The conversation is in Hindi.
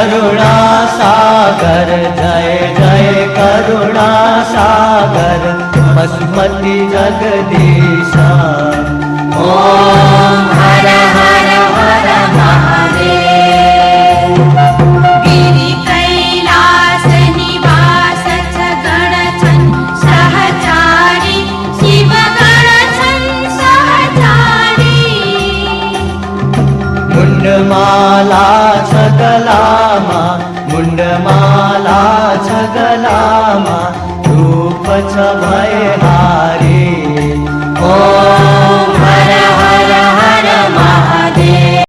करुणा सागर जय जय करुणा सागर पशुपति जगदीशा। ओम हर हर हर महादेव। गिरि कैलास निवास गण छन् सहचारी शिव गण छन् सहचारी। मुंडमाला छगलामा मुंडमाला छगलामा धूप छ भय